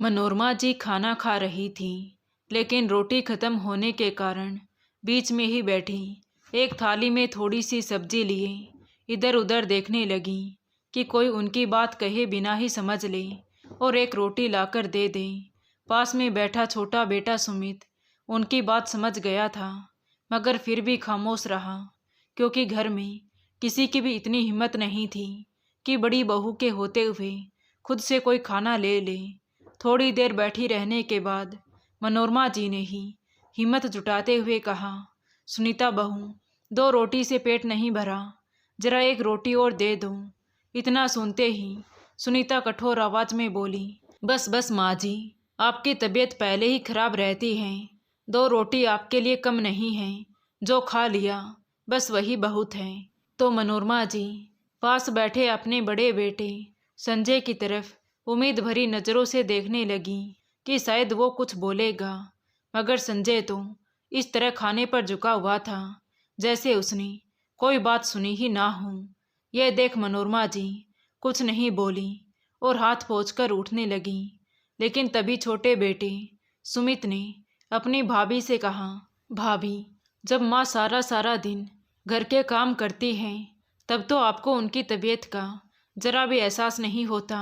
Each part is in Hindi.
मनोरमा जी खाना खा रही थी, लेकिन रोटी खत्म होने के कारण बीच में ही बैठी एक थाली में थोड़ी सी सब्जी लिए इधर उधर देखने लगी कि कोई उनकी बात कहे बिना ही समझ ले और एक रोटी लाकर दे दे। पास में बैठा छोटा बेटा सुमित उनकी बात समझ गया था, मगर फिर भी खामोश रहा, क्योंकि घर में किसी की भी इतनी हिम्मत नहीं थी कि बड़ी बहू के होते हुए खुद से कोई खाना ले ले। थोड़ी देर बैठी रहने के बाद मनोरमा जी ने ही हिम्मत जुटाते हुए कहा, सुनीता बहू, 2 रोटी से पेट नहीं भरा, जरा एक रोटी और दे दो। इतना सुनते ही सुनीता कठोर आवाज में बोली, बस बस माँ जी, आपकी तबीयत पहले ही खराब रहती है, 2 रोटी आपके लिए कम नहीं है, जो खा लिया बस वही बहुत है। तो मनोरमा जी पास बैठे अपने बड़े बेटे संजय की तरफ उम्मीद भरी नज़रों से देखने लगी कि शायद वो कुछ बोलेगा, मगर संजय तो इस तरह खाने पर झुका हुआ था जैसे उसने कोई बात सुनी ही ना हो। यह देख मनोरमा जी कुछ नहीं बोली और हाथ पोंछकर उठने लगी, लेकिन तभी छोटे बेटे सुमित ने अपनी भाभी से कहा, भाभी, जब माँ सारा सारा दिन घर के काम करती हैं तब तो आपको उनकी तबीयत का जरा भी एहसास नहीं होता।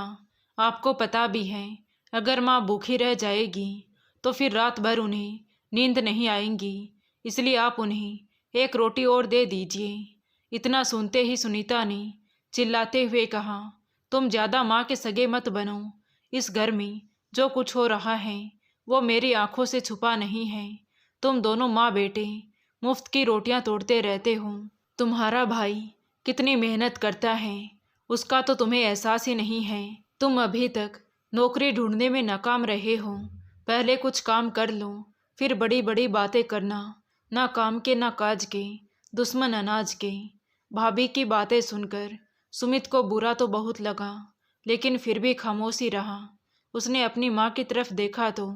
आपको पता भी है अगर माँ भूखी रह जाएगी तो फिर रात भर उन्हें नींद नहीं आएंगी, इसलिए आप उन्हें एक रोटी और दे दीजिए। इतना सुनते ही सुनीता ने चिल्लाते हुए कहा, तुम ज़्यादा माँ के सगे मत बनो, इस घर में जो कुछ हो रहा है वो मेरी आंखों से छुपा नहीं है। तुम दोनों माँ बेटे मुफ्त की रोटियां तोड़ते रहते हो। तुम्हारा भाई कितनी मेहनत करता है उसका तो तुम्हें एहसास ही नहीं है। तुम अभी तक नौकरी ढूंढने में नाकाम रहे हो, पहले कुछ काम कर लो, फिर बड़ी बड़ी बातें करना, ना काम के ना काज के, दुश्मन अनाज के। भाभी की बातें सुनकर सुमित को बुरा तो बहुत लगा, लेकिन फिर भी खामोश ही रहा। उसने अपनी माँ की तरफ देखा तो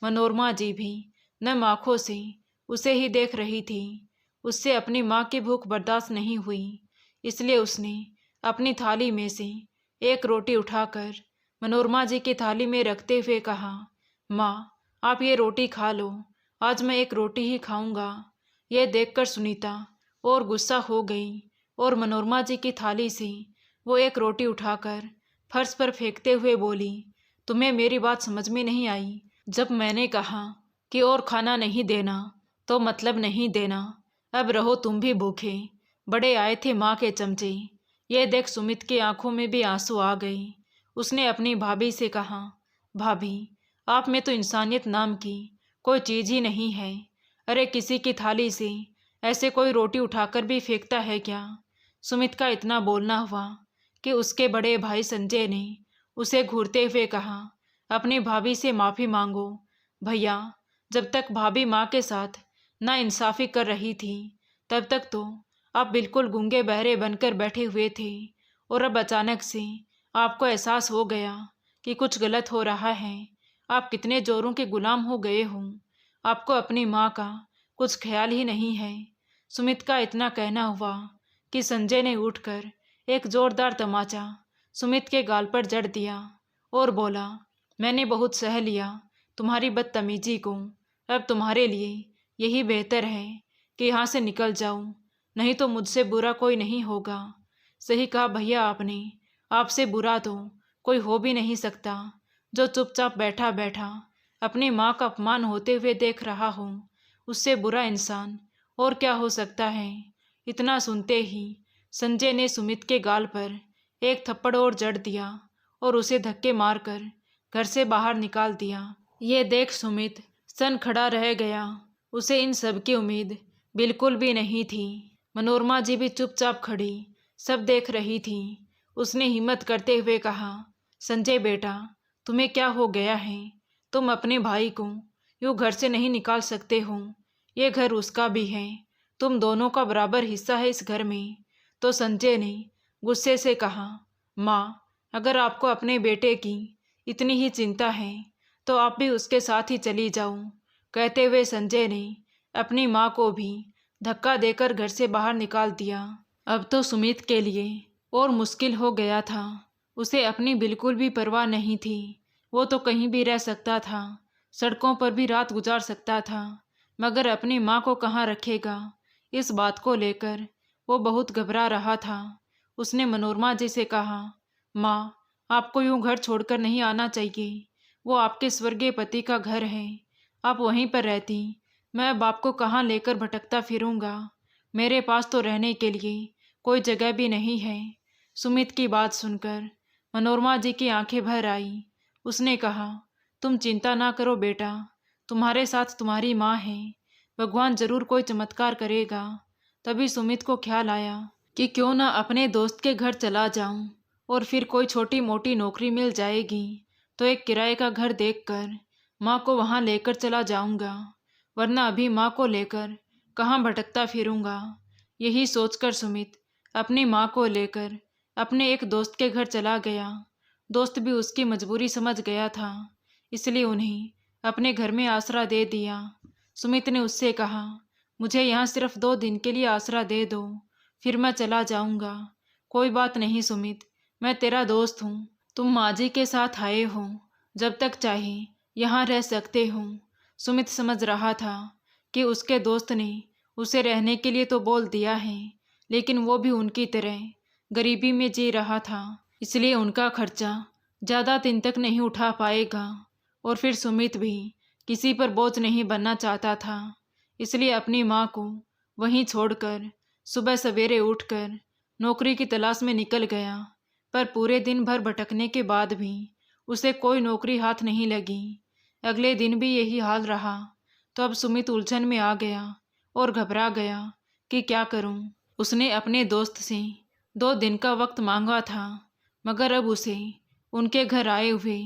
मनोरमा जी भी नम आँखों से उसे ही देख रही थी। उससे अपनी माँ की भूख बर्दाश्त नहीं हुई, इसलिए उसने अपनी थाली में से एक रोटी उठाकर मनोरमा जी की थाली में रखते हुए कहा, माँ, आप ये रोटी खा लो, आज मैं एक रोटी ही खाऊंगा। यह देखकर सुनीता और गुस्सा हो गई और मनोरमा जी की थाली से वो एक रोटी उठाकर फर्श पर फेंकते हुए बोली, तुम्हें मेरी बात समझ में नहीं आई? जब मैंने कहा कि और खाना नहीं देना तो मतलब नहीं देना, अब रहो तुम भी भूखे। बड़े आए थे माँ के चमचे। यह देख सुमित की आंखों में भी आंसू आ गए। उसने अपनी भाभी से कहा, भाभी, आप में तो इंसानियत नाम की कोई चीज़ ही नहीं है। अरे किसी की थाली से ऐसे कोई रोटी उठाकर भी फेंकता है क्या? सुमित का इतना बोलना हुआ कि उसके बड़े भाई संजय ने उसे घूरते हुए कहा, अपनी भाभी से माफ़ी मांगो। भैया, जब तक भाभी माँ के साथ नाइंसाफ़ी कर रही थी तब तक तो आप बिल्कुल गूंगे बहरे बनकर बैठे हुए थे, और अब अचानक से आपको एहसास हो गया कि कुछ गलत हो रहा है। आप कितने जोरों के गुलाम हो गए हो, आपको अपनी माँ का कुछ ख्याल ही नहीं है। सुमित का इतना कहना हुआ कि संजय ने उठकर एक जोरदार तमाचा सुमित के गाल पर जड़ दिया और बोला, मैंने बहुत सह लिया तुम्हारी बदतमीजी को, अब तुम्हारे लिए यही बेहतर है कि यहाँ से निकल जाऊँ, नहीं तो मुझसे बुरा कोई नहीं होगा। सही कहा भैया आपने, आपसे बुरा तो कोई हो भी नहीं सकता। जो चुपचाप बैठा बैठा अपनी माँ का अपमान होते हुए देख रहा हो, उससे बुरा इंसान और क्या हो सकता है। इतना सुनते ही संजय ने सुमित के गाल पर एक थप्पड़ और जड़ दिया और उसे धक्के मारकर घर से बाहर निकाल दिया। ये देख सुमित सन खड़ा रह गया। उसे इन सब की उम्मीद बिल्कुल भी नहीं थी। मनोरमा जी भी चुपचाप खड़ी सब देख रही थी। उसने हिम्मत करते हुए कहा, संजय बेटा, तुम्हें क्या हो गया है? तुम अपने भाई को यूँ घर से नहीं निकाल सकते हो। ये घर उसका भी है, तुम दोनों का बराबर हिस्सा है इस घर में। तो संजय ने गुस्से से कहा, माँ, अगर आपको अपने बेटे की इतनी ही चिंता है तो आप भी उसके साथ ही चली जाओ। कहते हुए संजय ने अपनी माँ को भी धक्का देकर घर से बाहर निकाल दिया। अब तो सुमित के लिए और मुश्किल हो गया था। उसे अपनी बिल्कुल भी परवाह नहीं थी। वो तो कहीं भी रह सकता था, सड़कों पर भी रात गुजार सकता था, मगर अपनी माँ को कहाँ रखेगा? इस बात को लेकर वो बहुत घबरा रहा था। उसने मनोरमा जी से कहा, माँ, आपको यूं घर छोड़कर नहीं आना चाहिए। वो आपके स्वर्गीय पति का घर है, आप वहीं पर रहती। मैं अब आपको कहाँ लेकर भटकता फिरूंगा? मेरे पास तो रहने के लिए कोई जगह भी नहीं है। सुमित की बात सुनकर मनोरमा जी की आंखें भर आई। उसने कहा, तुम चिंता ना करो बेटा, तुम्हारे साथ तुम्हारी माँ है, भगवान जरूर कोई चमत्कार करेगा। तभी सुमित को ख्याल आया कि क्यों ना अपने दोस्त के घर चला जाऊं, और फिर कोई छोटी मोटी नौकरी मिल जाएगी तो एक किराए का घर देखकर माँ को वहां लेकर चला जाऊंगा, वरना अभी माँ को लेकर कहाँ भटकता फिरूंगा। यही सोचकर सुमित अपनी माँ को लेकर अपने एक दोस्त के घर चला गया। दोस्त भी उसकी मजबूरी समझ गया था, इसलिए उन्हें अपने घर में आसरा दे दिया। सुमित ने उससे कहा, मुझे यहाँ सिर्फ 2 दिन के लिए आसरा दे दो, फिर मैं चला जाऊंगा। कोई बात नहीं सुमित, मैं तेरा दोस्त हूँ, तुम माँ जी के साथ आए हो, जब तक चाहे यहाँ रह सकते हो। सुमित समझ रहा था कि उसके दोस्त ने उसे रहने के लिए तो बोल दिया है, लेकिन वो भी उनकी तरह गरीबी में जी रहा था, इसलिए उनका खर्चा ज़्यादा दिन तक नहीं उठा पाएगा। और फिर सुमित भी किसी पर बोझ नहीं बनना चाहता था, इसलिए अपनी माँ को वहीं छोड़कर सुबह सवेरे उठकर नौकरी की तलाश में निकल गया। पर पूरे दिन भर भटकने के बाद भी उसे कोई नौकरी हाथ नहीं लगी। अगले दिन भी यही हाल रहा। तो अब सुमित उलझन में आ गया और घबरा गया कि क्या करूं। उसने अपने दोस्त से 2 दिन का वक्त मांगा था, मगर अब उसे उनके घर आए हुए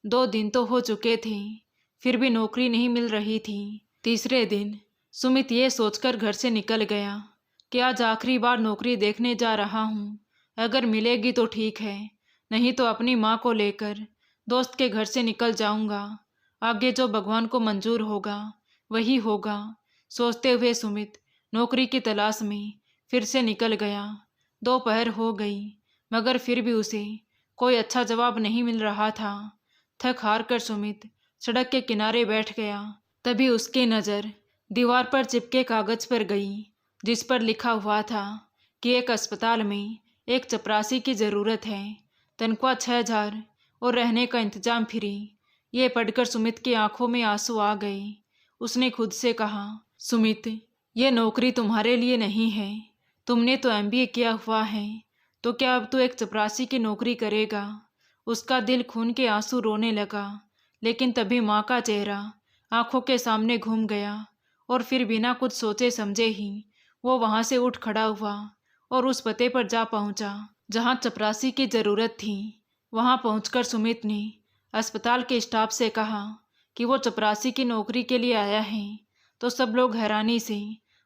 2 दिन तो हो चुके थे, फिर भी नौकरी नहीं मिल रही थी। तीसरे दिन सुमित ये सोचकर घर से निकल गया कि आज आखिरी बार नौकरी देखने जा रहा हूँ। अगर मिलेगी तो ठीक है, नहीं तो अपनी माँ को लेकर दोस्त के घर से निकल जाऊंगा। आगे जो भगवान को मंजूर होगा वही होगा, सोचते हुए सुमित नौकरी की तलाश में फिर से निकल गया। दोपहर हो गई, मगर फिर भी उसे कोई अच्छा जवाब नहीं मिल रहा था। थक हार कर सुमित सड़क के किनारे बैठ गया। तभी उसकी नज़र दीवार पर चिपके कागज पर गई, जिस पर लिखा हुआ था कि एक अस्पताल में एक चपरासी की ज़रूरत है, तनख्वाह 6,000 और रहने का इंतजाम फ्री। ये पढ़कर सुमित की आंखों में आंसू आ गए। उसने खुद से कहा, सुमित, ये नौकरी तुम्हारे लिए नहीं है। तुमने तो MBA किया हुआ है, तो क्या अब तू एक चपरासी की नौकरी करेगा? उसका दिल खून के आंसू रोने लगा, लेकिन तभी माँ का चेहरा आंखों के सामने घूम गया और फिर बिना कुछ सोचे समझे ही वो वहाँ से उठ खड़ा हुआ और उस पते पर जा पहुँचा जहाँ चपरासी की ज़रूरत थी। वहाँ पहुँचकर सुमित ने अस्पताल के स्टाफ से कहा कि वो चपरासी की नौकरी के लिए आया है, तो सब लोग हैरानी से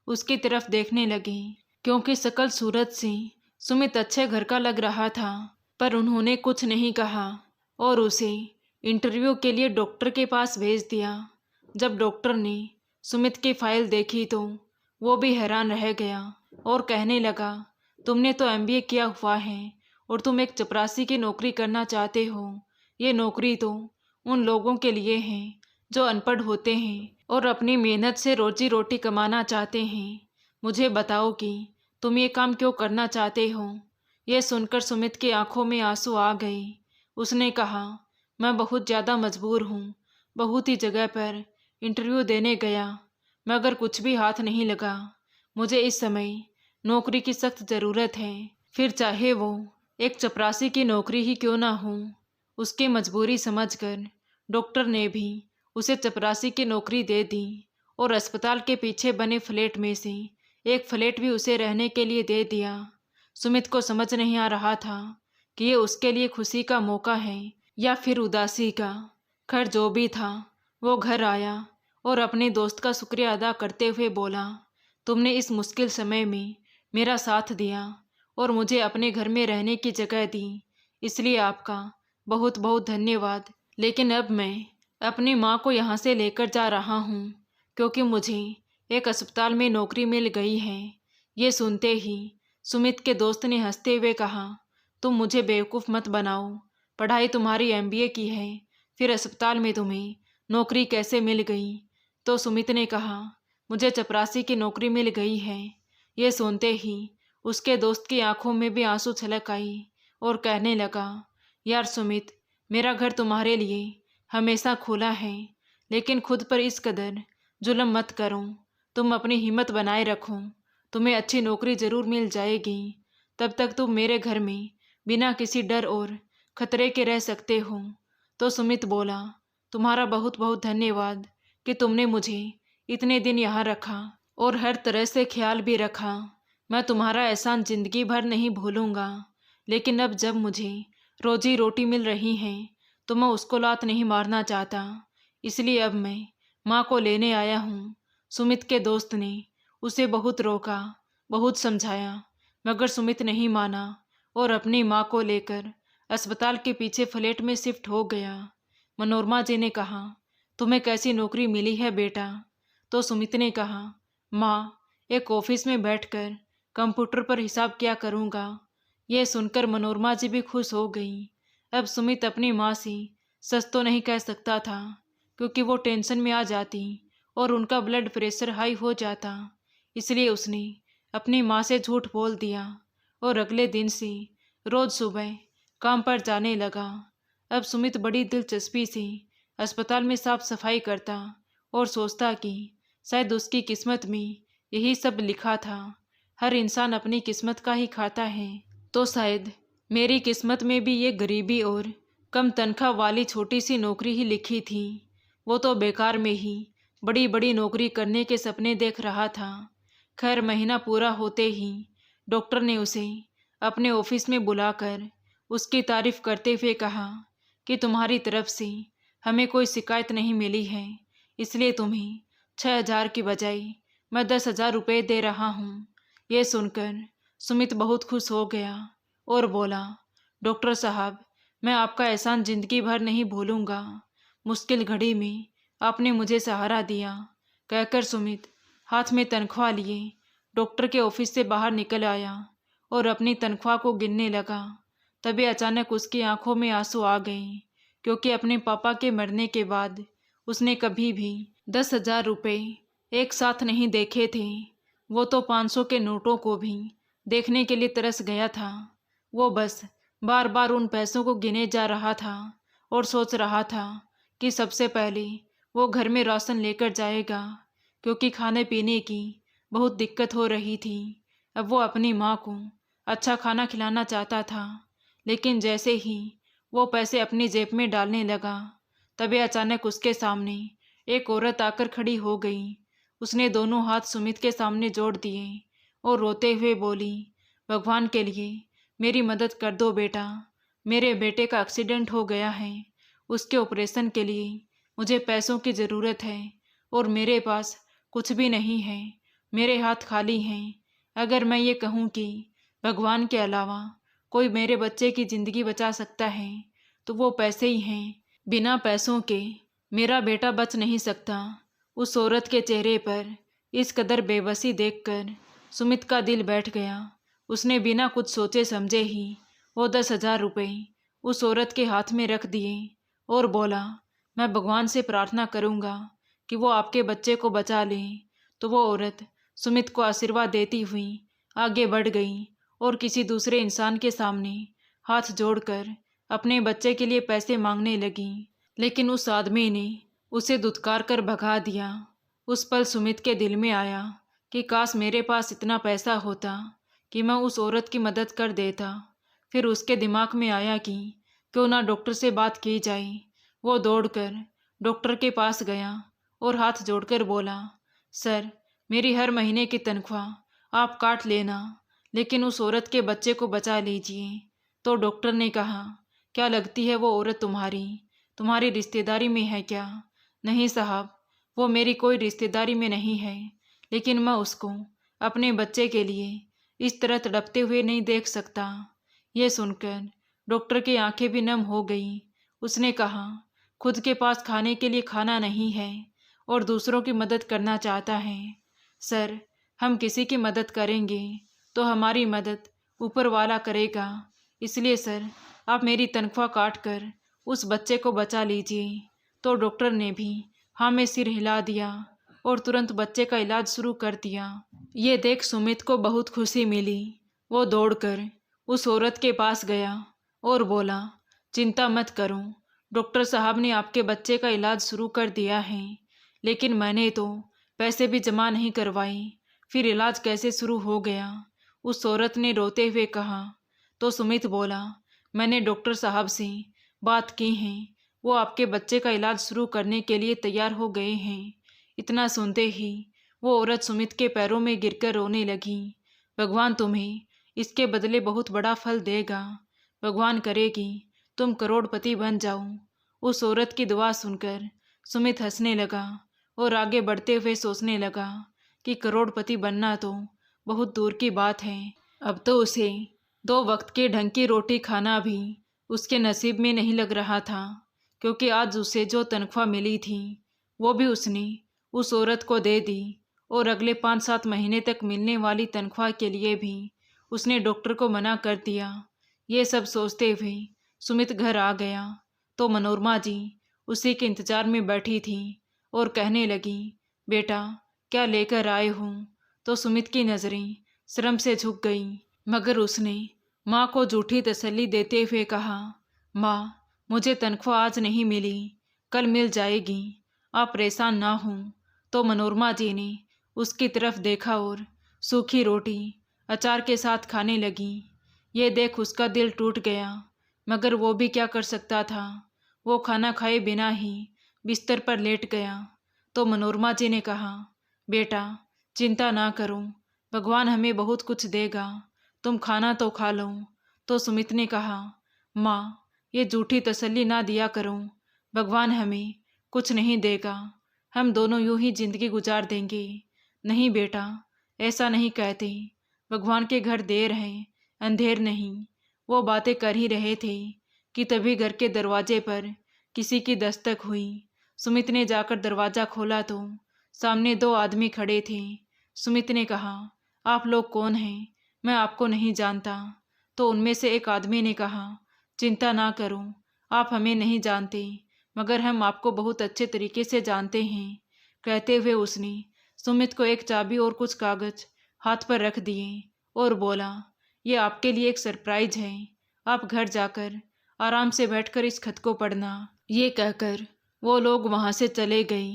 उसकी तरफ देखने लगे, क्योंकि शकल सूरत से सुमित अच्छे घर का लग रहा था। पर उन्होंने कुछ नहीं कहा और उसे इंटरव्यू के लिए डॉक्टर के पास भेज दिया। जब डॉक्टर ने सुमित की फाइल देखी तो वो भी हैरान रह गया और कहने लगा, तुमने तो MBA किया हुआ है और तुम एक चपरासी की नौकरी करना चाहते हो। ये नौकरी तो उन लोगों के लिए है जो अनपढ़ होते हैं और अपनी मेहनत से रोजी रोटी कमाना चाहते हैं। मुझे बताओ कि तुम ये काम क्यों करना चाहते हो? यह सुनकर सुमित की आंखों में आंसू आ गए। उसने कहा, मैं बहुत ज़्यादा मजबूर हूँ। बहुत ही जगह पर इंटरव्यू देने गया, मगर कुछ भी हाथ नहीं लगा। मुझे इस समय नौकरी की सख्त ज़रूरत है, फिर चाहे वो एक चपरासी की नौकरी ही क्यों ना हो। उसकी मजबूरी समझकर डॉक्टर ने भी उसे चपरासी की नौकरी दे दी और अस्पताल के पीछे बने फ्लैट में से एक फ्लैट भी उसे रहने के लिए दे दिया। सुमित को समझ नहीं आ रहा था कि ये उसके लिए खुशी का मौका है या फिर उदासी का। खैर जो भी था, वो घर आया और अपने दोस्त का शुक्रिया अदा करते हुए बोला, तुमने इस मुश्किल समय में मेरा साथ दिया और मुझे अपने घर में रहने की जगह दी, इसलिए आपका बहुत बहुत धन्यवाद। लेकिन अब मैं अपनी माँ को यहाँ से लेकर जा रहा हूँ, क्योंकि मुझे एक अस्पताल में नौकरी मिल गई है। ये सुनते ही सुमित के दोस्त ने हंसते हुए कहा, तुम मुझे बेवकूफ़ मत बनाओ। पढ़ाई तुम्हारी MBA की है, फिर अस्पताल में तुम्हें नौकरी कैसे मिल गई? तो सुमित ने कहा, मुझे चपरासी की नौकरी मिल गई है। ये सुनते ही उसके दोस्त की आंखों में भी आंसू छलक आई और कहने लगा, यार सुमित, मेरा घर तुम्हारे लिए हमेशा खुला है, लेकिन खुद पर इस कदर जुल्म मत करो। तुम अपनी हिम्मत बनाए रखो, तुम्हें अच्छी नौकरी जरूर मिल जाएगी। तब तक तुम मेरे घर में बिना किसी डर और खतरे के रह सकते हो। तो सुमित बोला, तुम्हारा बहुत बहुत धन्यवाद कि तुमने मुझे इतने दिन यहाँ रखा और हर तरह से ख्याल भी रखा। मैं तुम्हारा एहसान जिंदगी भर नहीं भूलूंगा। लेकिन अब जब मुझे रोजी रोटी मिल रही है तो मैं उसको लात नहीं मारना चाहता, इसलिए अब मैं माँ को लेने आया हूँ। सुमित के दोस्त ने उसे बहुत रोका, बहुत समझाया, मगर सुमित नहीं माना और अपनी माँ को लेकर अस्पताल के पीछे फ्लैट में शिफ्ट हो गया। मनोरमा जी ने कहा, तुम्हें कैसी नौकरी मिली है बेटा? तो सुमित ने कहा, माँ, एक ऑफिस में बैठकर कंप्यूटर पर हिसाब क्या करूँगा। यह सुनकर मनोरमा जी भी खुश हो गई। अब सुमित अपनी माँ से सच तो नहीं कह सकता था, क्योंकि वो टेंशन में आ जाती और उनका ब्लड प्रेशर हाई हो जाता। इसलिए उसने अपनी माँ से झूठ बोल दिया और अगले दिन से रोज सुबह काम पर जाने लगा। अब सुमित बड़ी दिलचस्पी से अस्पताल में साफ सफाई करता और सोचता कि शायद उसकी किस्मत में यही सब लिखा था। हर इंसान अपनी किस्मत का ही खाता है, तो शायद मेरी किस्मत में भी ये गरीबी और कम तनख्वाह वाली छोटी सी नौकरी ही लिखी थी। वो तो बेकार में ही बड़ी बड़ी नौकरी करने के सपने देख रहा था। खैर, महीना पूरा होते ही डॉक्टर ने उसे अपने ऑफिस में बुलाकर उसकी तारीफ करते हुए कहा कि तुम्हारी तरफ से हमें कोई शिकायत नहीं मिली है, इसलिए तुम्हें 6,000 की बजाय मैं 10,000 रुपये दे रहा हूँ। ये सुनकर सुमित बहुत खुश हो गया और बोला, डॉक्टर साहब, मैं आपका एहसान जिंदगी भर नहीं भूलूंगा। मुश्किल घड़ी में आपने मुझे सहारा दिया। कहकर सुमित हाथ में तनख्वाह लिए डॉक्टर के ऑफिस से बाहर निकल आया और अपनी तनख्वाह को गिनने लगा। तभी अचानक उसकी आंखों में आंसू आ गए, क्योंकि अपने पापा के मरने के बाद उसने कभी भी 10,000 रुपये एक साथ नहीं देखे थे। वो तो 500 के नोटों को भी देखने के लिए तरस गया था। वो बस बार बार उन पैसों को गिने जा रहा था और सोच रहा था कि सबसे पहले वो घर में राशन लेकर जाएगा, क्योंकि खाने पीने की बहुत दिक्कत हो रही थी। अब वो अपनी माँ को अच्छा खाना खिलाना चाहता था, लेकिन जैसे ही वो पैसे अपनी जेब में डालने लगा, तभी अचानक उसके सामने एक औरत आकर खड़ी हो गई। उसने दोनों हाथ सुमित के सामने जोड़ दिए और रोते हुए बोली, भगवान के लिए मेरी मदद कर दो बेटा। मेरे बेटे का एक्सीडेंट हो गया है, उसके ऑपरेशन के लिए मुझे पैसों की ज़रूरत है और मेरे पास कुछ भी नहीं है, मेरे हाथ खाली हैं। अगर मैं ये कहूँ कि भगवान के अलावा कोई मेरे बच्चे की ज़िंदगी बचा सकता है तो वो पैसे ही हैं। बिना पैसों के मेरा बेटा बच नहीं सकता। उस औरत के चेहरे पर इस कदर बेबसी देखकर सुमित का दिल बैठ गया। उसने बिना कुछ सोचे समझे ही वो 10,000 रुपये उस औरत के हाथ में रख दिए और बोला, मैं भगवान से प्रार्थना करूँगा कि वो आपके बच्चे को बचा ले। तो वो औरत सुमित को आशीर्वाद देती हुई आगे बढ़ गई और किसी दूसरे इंसान के सामने हाथ जोड़कर अपने बच्चे के लिए पैसे मांगने लगी। लेकिन उस आदमी ने उसे दुत्कार कर भगा दिया। उस पल सुमित के दिल में आया कि काश मेरे पास इतना पैसा होता कि मैं उस औरत की मदद कर देता। फिर उसके दिमाग में आया कि क्यों ना डॉक्टर से बात की जाए। वो दौड़कर डॉक्टर के पास गया और हाथ जोड़कर बोला, सर, मेरी हर महीने की तनख्वाह आप काट लेना, लेकिन उस औरत के बच्चे को बचा लीजिए। तो डॉक्टर ने कहा, क्या लगती है वो औरत तुम्हारी रिश्तेदारी में है क्या? नहीं साहब, वो मेरी कोई रिश्तेदारी में नहीं है, लेकिन मैं उसको अपने बच्चे के लिए इस तरह तड़पते हुए नहीं देख सकता। यह सुनकर डॉक्टर की आंखें भी नम हो गईं। उसने कहा, खुद के पास खाने के लिए खाना नहीं है और दूसरों की मदद करना चाहता है। सर, हम किसी की मदद करेंगे तो हमारी मदद ऊपर वाला करेगा। इसलिए सर, आप मेरी तनख्वाह काट कर उस बच्चे को बचा लीजिए। तो डॉक्टर ने भी हाँ में सिर हिला दिया और तुरंत बच्चे का इलाज शुरू कर दिया। ये देख सुमित को बहुत खुशी मिली। वो दौड़कर उस औरत के पास गया और बोला, चिंता मत करो, डॉक्टर साहब ने आपके बच्चे का इलाज शुरू कर दिया है, लेकिन मैंने तो पैसे भी जमा नहीं करवाए, फिर इलाज कैसे शुरू हो गया? उस औरत ने रोते हुए कहा। तो सुमित बोला, मैंने डॉक्टर साहब से बात की है, वो आपके बच्चे का इलाज शुरू करने के लिए तैयार हो गए हैं। इतना सुनते ही वो औरत सुमित के पैरों में गिरकर रोने लगी। भगवान तुम्हें इसके बदले बहुत बड़ा फल देगा, भगवान करे कि तुम करोड़पति बन जाओ। उस औरत की दुआ सुनकर सुमित हंसने लगा और आगे बढ़ते हुए सोचने लगा कि करोड़पति बनना तो बहुत दूर की बात है, अब तो उसे 2 वक्त के ढंग की रोटी खाना भी उसके नसीब में नहीं लग रहा था, क्योंकि आज उसे जो तनख्वाह मिली थी वो भी उसने उस औरत को दे दी और अगले 5-7 महीने तक मिलने वाली तनख्वाह के लिए भी उसने डॉक्टर को मना कर दिया। ये सब सोचते हुए सुमित घर आ गया तो मनोरमा जी उसी के इंतजार में बैठी थी और कहने लगी, बेटा क्या लेकर आए हो? तो सुमित की नज़रें शर्म से झुक गईं, मगर उसने माँ को झूठी तसल्ली देते हुए कहा, माँ मुझे तनख्वाह आज नहीं मिली, कल मिल जाएगी, आप परेशान ना हो। तो मनोरमा जी ने उसकी तरफ देखा और सूखी रोटी अचार के साथ खाने लगी। ये देख उसका दिल टूट गया, मगर वो भी क्या कर सकता था। वो खाना खाए बिना ही बिस्तर पर लेट गया। तो मनोरमा जी ने कहा, बेटा चिंता ना करो, भगवान हमें बहुत कुछ देगा, तुम खाना तो खा लो। तो सुमित ने कहा, माँ ये झूठी तसल्ली ना दिया करो, भगवान हमें कुछ नहीं देगा, हम दोनों यूं ही जिंदगी गुजार देंगे। नहीं बेटा, ऐसा नहीं कहते, भगवान के घर देर है अंधेर नहीं। वो बातें कर ही रहे थे कि तभी घर के दरवाजे पर किसी की दस्तक हुई। सुमित ने जाकर दरवाज़ा खोला तो सामने 2 आदमी खड़े थे। सुमित ने कहा, आप लोग कौन हैं? मैं आपको नहीं जानता। तो उनमें से एक आदमी ने कहा, चिंता ना करो, आप हमें नहीं जानते, मगर हम आपको बहुत अच्छे तरीके से जानते हैं। कहते हुए उसने सुमित को एक चाबी और कुछ कागज हाथ पर रख दिए और बोला, ये आपके लिए एक सरप्राइज है, आप घर जाकर आराम से बैठकर इस खत को पढ़ना। ये कहकर वो लोग वहाँ से चले गए।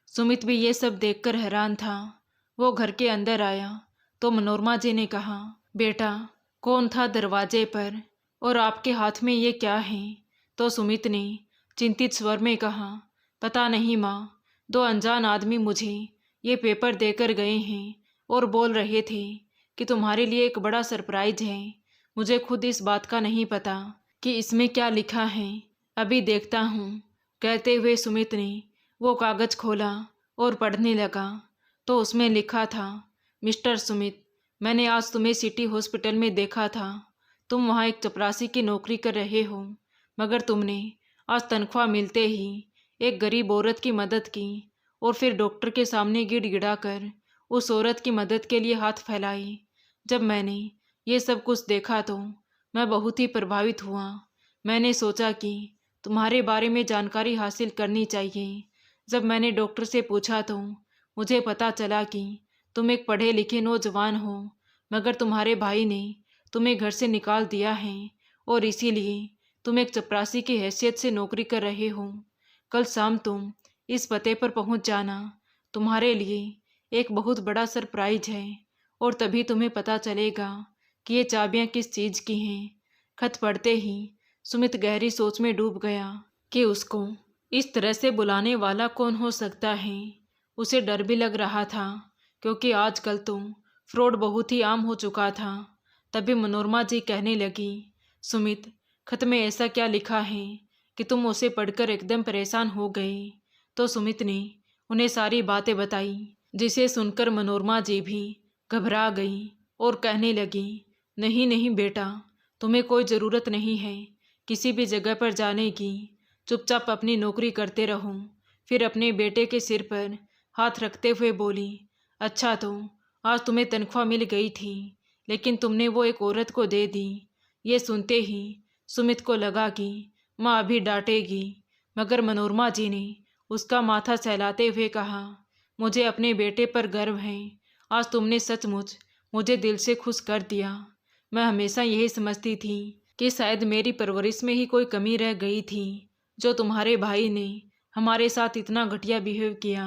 सुमित भी ये सब देखकर हैरान था। वो घर के अंदर आया तो मनोरमा जी ने कहा, बेटा कौन था दरवाजे पर और आपके हाथ में ये क्या है? तो सुमित ने चिंतित स्वर में कहा, पता नहीं माँ, 2 अनजान आदमी मुझे ये पेपर देकर गए हैं और बोल रहे थे कि तुम्हारे लिए एक बड़ा सरप्राइज है। मुझे खुद इस बात का नहीं पता कि इसमें क्या लिखा है, अभी देखता हूँ। कहते हुए सुमित ने वो कागज़ खोला और पढ़ने लगा तो उसमें लिखा था, मिस्टर सुमित, मैंने आज तुम्हें सिटी हॉस्पिटल में देखा था। तुम वहाँ एक चपरासी की नौकरी कर रहे हो, मगर तुमने आज तनख्वाह मिलते ही एक गरीब औरत की मदद की और फिर डॉक्टर के सामने गिड़गिड़ा कर उस औरत की मदद के लिए हाथ फैलाए। जब मैंने ये सब कुछ देखा तो मैं बहुत ही प्रभावित हुआ। मैंने सोचा कि तुम्हारे बारे में जानकारी हासिल करनी चाहिए। जब मैंने डॉक्टर से पूछा तो मुझे पता चला कि तुम एक पढ़े लिखे नौजवान हो, मगर तुम्हारे भाई ने तुम्हें घर से निकाल दिया है और इसीलिए तुम एक चपरासी की हैसियत से नौकरी कर रहे हो। कल शाम तुम इस पते पर पहुंच जाना, तुम्हारे लिए एक बहुत बड़ा सरप्राइज है और तभी तुम्हें पता चलेगा कि ये चाबियां किस चीज़ की हैं। खत पढ़ते ही सुमित गहरी सोच में डूब गया कि उसको इस तरह से बुलाने वाला कौन हो सकता है। उसे डर भी लग रहा था, क्योंकि आजकल तो फ्रॉड बहुत ही आम हो चुका था। तभी मनोरमा जी कहने लगी, सुमित, खत में ऐसा क्या लिखा है कि तुम उसे पढ़कर एकदम परेशान हो गए? तो सुमित ने उन्हें सारी बातें बताई, जिसे सुनकर मनोरमा जी भी घबरा गई और कहने लगी, नहीं नहीं बेटा, तुम्हें कोई ज़रूरत नहीं है किसी भी जगह पर जाने की, चुपचाप अपनी नौकरी करते रहो। फिर अपने बेटे के सिर पर हाथ रखते हुए बोली, अच्छा तो आज तुम्हें तनख्वाह मिल गई थी, लेकिन तुमने वो एक औरत को दे दी। ये सुनते ही सुमित को लगा कि माँ अभी डांटेगी। मगर मनोरमा जी ने उसका माथा सहलाते हुए कहा, मुझे अपने बेटे पर गर्व है। आज तुमने सचमुच मुझे दिल से खुश कर दिया। मैं हमेशा यही समझती थी कि शायद मेरी परवरिश में ही कोई कमी रह गई थी, जो तुम्हारे भाई ने हमारे साथ इतना घटिया बिहेव किया।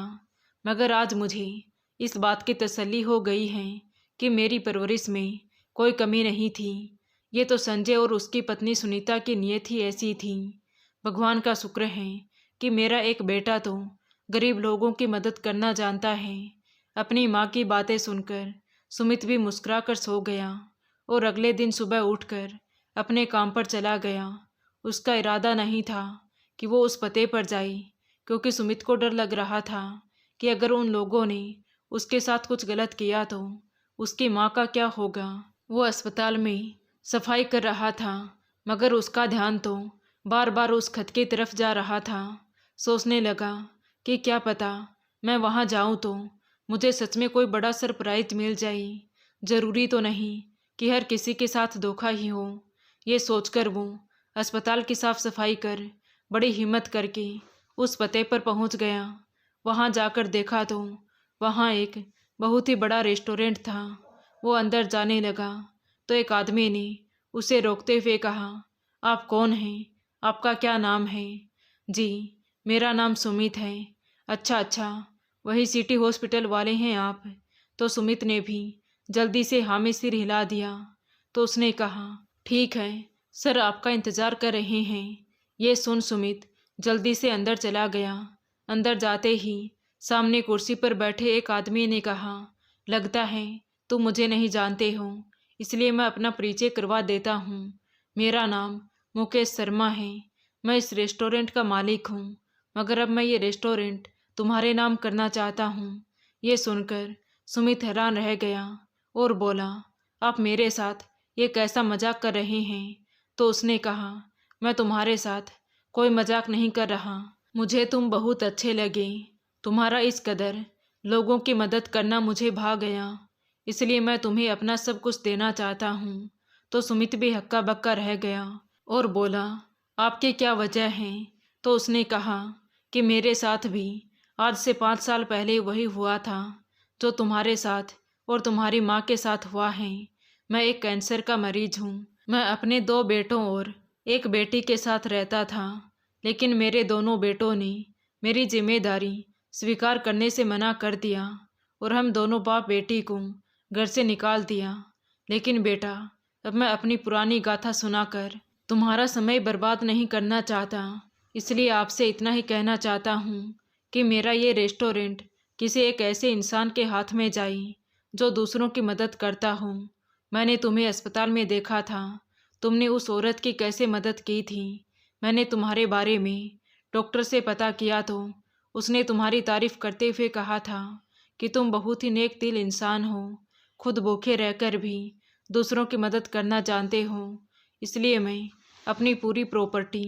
मगर आज मुझे इस बात की तसल्ली हो गई है कि मेरी परवरिश में कोई कमी नहीं थी। ये तो संजय और उसकी पत्नी सुनीता की नीयत ही ऐसी थी। भगवान का शुक्र है कि मेरा एक बेटा तो गरीब लोगों की मदद करना जानता है। अपनी माँ की बातें सुनकर सुमित भी मुस्कुरा कर सो गया और अगले दिन सुबह उठकर अपने काम पर चला गया। उसका इरादा नहीं था कि वो उस पते पर जाए, क्योंकि सुमित को डर लग रहा था कि अगर उन लोगों ने उसके साथ कुछ गलत किया तो उसकी माँ का क्या होगा। वो अस्पताल में सफाई कर रहा था, मगर उसका ध्यान तो बार बार उस खत की तरफ जा रहा था। सोचने लगा कि क्या पता मैं वहाँ जाऊँ तो मुझे सच में कोई बड़ा सरप्राइज मिल जाए। ज़रूरी तो नहीं कि हर किसी के साथ धोखा ही हो। ये सोचकर वो अस्पताल की साफ सफाई कर बड़ी हिम्मत करके उस पते पर पहुंच गया। वहां जाकर देखा तो वहां एक बहुत ही बड़ा रेस्टोरेंट था। वो अंदर जाने लगा तो एक आदमी ने उसे रोकते हुए कहा, आप कौन हैं? आपका क्या नाम है? जी, मेरा नाम सुमित है। अच्छा अच्छा, वही सिटी हॉस्पिटल वाले हैं आप? तो सुमित ने भी जल्दी से हाँ में सिर हिला दिया। तो उसने कहा, ठीक है सर, आपका इंतज़ार कर रहे हैं। ये सुन सुमित जल्दी से अंदर चला गया। अंदर जाते ही सामने कुर्सी पर बैठे एक आदमी ने कहा, लगता है तुम मुझे नहीं जानते हो, इसलिए मैं अपना परिचय करवा देता हूँ। मेरा नाम मुकेश शर्मा है। मैं इस रेस्टोरेंट का मालिक हूँ, मगर अब मैं ये रेस्टोरेंट तुम्हारे नाम करना चाहता हूँ। ये सुनकर सुमित हैरान रह गया और बोला, आप मेरे साथ ये कैसा मजाक कर रहे हैं? तो उसने कहा, मैं तुम्हारे साथ कोई मजाक नहीं कर रहा। मुझे तुम बहुत अच्छे लगे। तुम्हारा इस कदर लोगों की मदद करना मुझे भा गया, इसलिए मैं तुम्हें अपना सब कुछ देना चाहता हूँ। तो सुमित भी हक्का बक्का रह गया और बोला, आपकी क्या वजह है? तो उसने कहा कि मेरे साथ भी आज से 5 साल पहले वही हुआ था जो तुम्हारे साथ और तुम्हारी माँ के साथ हुआ है। मैं एक कैंसर का मरीज हूँ। मैं अपने 2 बेटों और एक बेटी के साथ रहता था, लेकिन मेरे दोनों बेटों ने मेरी जिम्मेदारी स्वीकार करने से मना कर दिया और हम दोनों बाप बेटी को घर से निकाल दिया। लेकिन बेटा, अब मैं अपनी पुरानी गाथा सुनाकर तुम्हारा समय बर्बाद नहीं करना चाहता, इसलिए आपसे इतना ही कहना चाहता हूँ कि मेरा ये रेस्टोरेंट किसी एक ऐसे इंसान के हाथ में जाए जो दूसरों की मदद करता हो। मैंने तुम्हें अस्पताल में देखा था, तुमने उस औरत की कैसे मदद की थी। मैंने तुम्हारे बारे में डॉक्टर से पता किया तो उसने तुम्हारी तारीफ करते हुए कहा था कि तुम बहुत ही नेक दिल इंसान हो, खुद भूखे रहकर भी दूसरों की मदद करना जानते हो। इसलिए मैं अपनी पूरी प्रॉपर्टी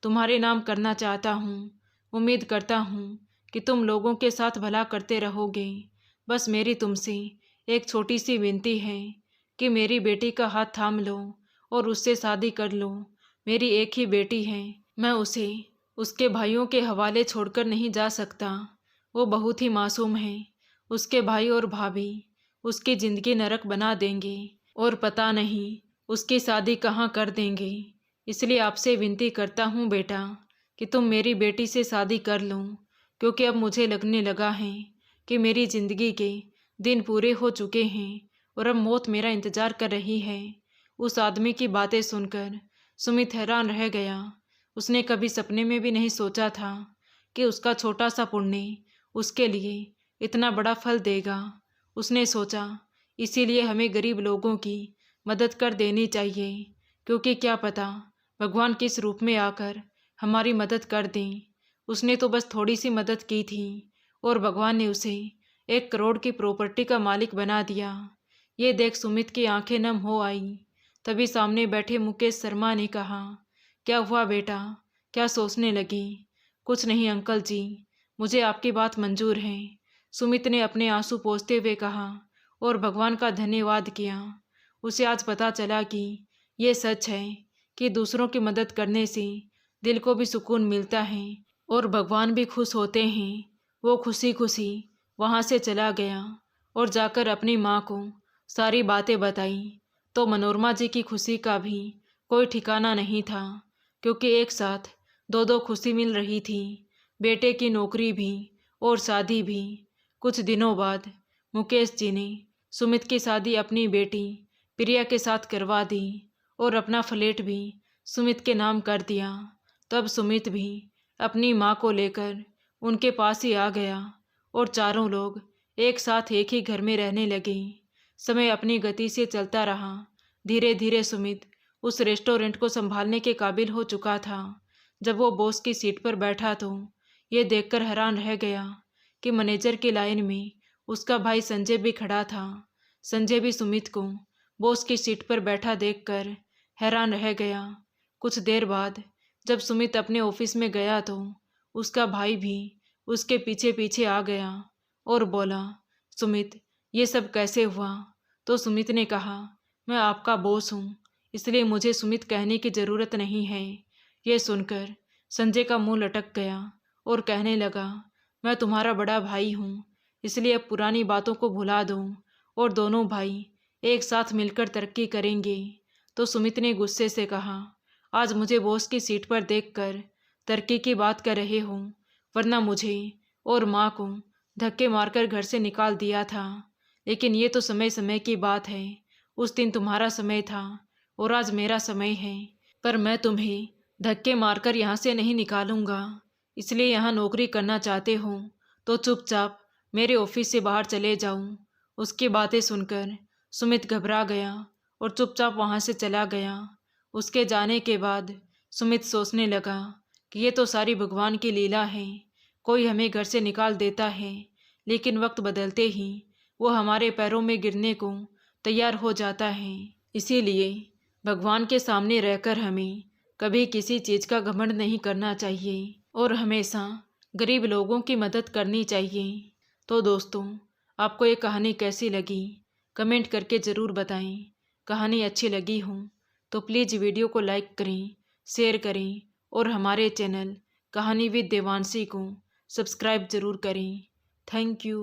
तुम्हारे नाम करना चाहता हूँ। उम्मीद करता हूँ कि तुम लोगों के साथ भला करते रहोगे। बस मेरी तुमसे एक छोटी सी विनती है कि मेरी बेटी का हाथ थाम लो और उससे शादी कर लो। मेरी एक ही बेटी है, मैं उसे उसके भाइयों के हवाले छोड़कर नहीं जा सकता। वो बहुत ही मासूम है। उसके भाई और भाभी उसकी ज़िंदगी नरक बना देंगे और पता नहीं उसकी शादी कहाँ कर देंगे। इसलिए आपसे विनती करता हूँ बेटा कि तुम मेरी बेटी से शादी कर लो, क्योंकि अब मुझे लगने लगा है कि मेरी ज़िंदगी के दिन पूरे हो चुके हैं और अब मौत मेरा इंतज़ार कर रही है। उस आदमी की बातें सुनकर सुमित हैरान रह गया। उसने कभी सपने में भी नहीं सोचा था कि उसका छोटा सा पुण्य उसके लिए इतना बड़ा फल देगा। उसने सोचा इसीलिए हमें गरीब लोगों की मदद कर देनी चाहिए, क्योंकि क्या पता भगवान किस रूप में आकर हमारी मदद कर दें। उसने तो बस थोड़ी सी मदद की थी और भगवान ने उसे 1 करोड़ की प्रॉपर्टी का मालिक बना दिया। ये देख सुमित की आंखें नम हो आई। तभी सामने बैठे मुकेश शर्मा ने कहा, क्या हुआ बेटा, क्या सोचने लगी? कुछ नहीं अंकल जी, मुझे आपकी बात मंजूर है, सुमित ने अपने आंसू पोंछते हुए कहा और भगवान का धन्यवाद किया। उसे आज पता चला कि ये सच है कि दूसरों की मदद करने से दिल को भी सुकून मिलता है और भगवान भी खुश होते हैं। वो खुशी खुशी वहाँ से चला गया और जाकर अपनी माँ को सारी बातें बताई। तो मनोरमा जी की खुशी का भी कोई ठिकाना नहीं था, क्योंकि एक साथ दो दो खुशी मिल रही थी, बेटे की नौकरी भी और शादी भी। कुछ दिनों बाद मुकेश जी ने सुमित की शादी अपनी बेटी प्रिया के साथ करवा दी और अपना फ्लैट भी सुमित के नाम कर दिया। तब सुमित भी अपनी माँ को लेकर उनके पास ही आ गया और चारों लोग एक साथ एक ही घर में रहने लगे। समय अपनी गति से चलता रहा। धीरे धीरे सुमित उस रेस्टोरेंट को संभालने के काबिल हो चुका था। जब वो बॉस की सीट पर बैठा तो ये देखकर हैरान रह गया कि मैनेजर की लाइन में उसका भाई संजय भी खड़ा था। संजय भी सुमित को बॉस की सीट पर बैठा देखकर हैरान रह गया। कुछ देर बाद जब सुमित अपने ऑफिस में गया तो उसका भाई भी उसके पीछे पीछे आ गया और बोला, सुमित ये सब कैसे हुआ? तो सुमित ने कहा, मैं आपका बॉस हूँ, इसलिए मुझे सुमित कहने की ज़रूरत नहीं है। ये सुनकर संजय का मुंह लटक गया और कहने लगा, मैं तुम्हारा बड़ा भाई हूँ, इसलिए अब पुरानी बातों को भुला दो और दोनों भाई एक साथ मिलकर तरक्की करेंगे। तो सुमित ने गुस्से से कहा, आज मुझे बॉस की सीट पर देखकर तरक्की की बात कर रहे हो, वरना मुझे और माँ को धक्के मारकर घर से निकाल दिया था। लेकिन ये तो समय समय की बात है। उस दिन तुम्हारा समय था और आज मेरा समय है, पर मैं तुम्हें धक्के मारकर यहाँ से नहीं निकालूंगा। इसलिए यहाँ नौकरी करना चाहते हो तो चुपचाप मेरे ऑफिस से बाहर चले जाओ। उसकी बातें सुनकर सुमित घबरा गया और चुपचाप वहाँ से चला गया। उसके जाने के बाद सुमित सोचने लगा कि ये तो सारी भगवान की लीला है। कोई हमें घर से निकाल देता है, लेकिन वक्त बदलते ही वो हमारे पैरों में गिरने को तैयार हो जाता है। इसीलिए भगवान के सामने रहकर हमें कभी किसी चीज़ का घमंड नहीं करना चाहिए और हमेशा गरीब लोगों की मदद करनी चाहिए। तो दोस्तों, आपको ये कहानी कैसी लगी कमेंट करके ज़रूर बताएं। कहानी अच्छी लगी हो तो प्लीज़ वीडियो को लाइक करें, शेयर करें और हमारे चैनल कहानी विद देवांशी को सब्सक्राइब ज़रूर करें। Thank you.